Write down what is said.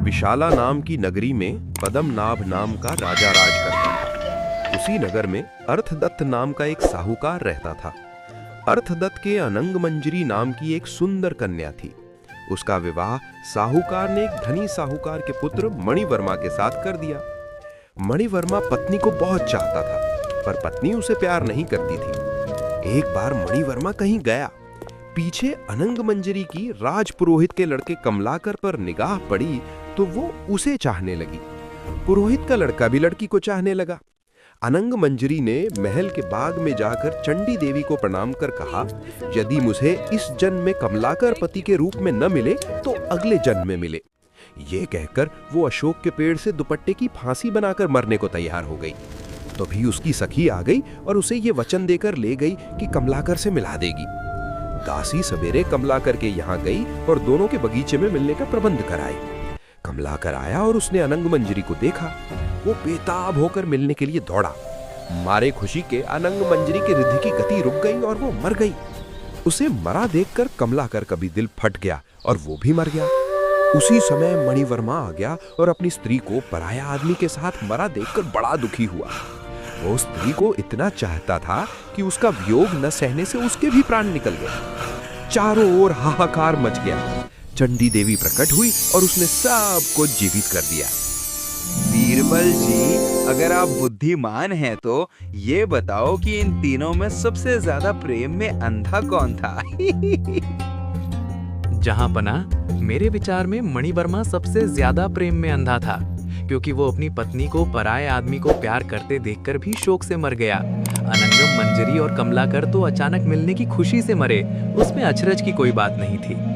विशाला नाम की नगरी में पद्मनाभ नाम का राजा राज करता था। उसी नगर में अर्थदत्त नाम का एक साहूकार रहता था। अर्थदत्त के अनंग मंजरी नाम की एक सुंदर कन्या थी। उसका विवाह साहूकार ने एक धनी साहूकार के पुत्र मणिवर्मा के साथ कर दिया। मणिवर्मा पत्नी को बहुत चाहता था, पर पत्नी उसे प्यार नहीं करती थी। एक बार मणिवर्मा कहीं गया। पीछे अनंग मंजरी की राजपुरोहित के लड़के कमलाकर पर निगाह पड़ी तो वो उसे चाहने लगी। पुरोहित का लड़का भी लड़की को चाहने लगा। अनंग मंजरी ने महल के बाग में जाकर चंडी देवी को प्रणाम कर कहा, यदि मुझे इस जन्म में कमलाकर पति के रूप में न मिले तो अगले जन्म में मिले। ये कहकर वो अशोक के पेड़ से दुपट्टे की फांसी बनाकर मरने को तैयार हो गई। तो भी उसकी सखी आ गई और उसे ये वचन देकर ले गई कि कमलाकर से मिला देगी। दासी सवेरे कमलाकर के यहाँ गई और दोनों के बगीचे में मिलने का प्रबंध कराए। कमलाकर आया और उसने अनंग मंजरी को देखा। वो बेताब होकर मिलने के लिए दौड़ा। मारे खुशी के अनंग मंजरी के हृदय की गति रुक गई और वो मर गई। उसे मरा देखकर कमलाकर का भी दिल फट गया और वो भी मर गया। उसी समय मणिवर्मा आ गया और अपनी स्त्री को पराया आदमी के साथ मरा देखकर बड़ा दुखी हुआ। वो स्त्री को इतना चाहता था कि उसका वियोग न सहने से उसके भी प्राण निकल गए। चारों ओर हाहाकार मच गया। चंडी देवी प्रकट हुई और उसने सबको जीवित कर दिया। बीरबल जी, अगर आप बुद्धिमान हैं तो ये बताओ कि इन तीनों में सबसे ज्यादा प्रेम में अंधा कौन था? जहां पना, मेरे विचार में मणिवर्मा सबसे ज्यादा प्रेम में अंधा था, क्योंकि वो अपनी पत्नी को पराये आदमी को प्यार करते देखकर भी शोक से मर गया। अनंग मंजरी और कमलाकर तो अचानक मिलने की खुशी से मरे, उसमें अचरज की कोई बात नहीं थी।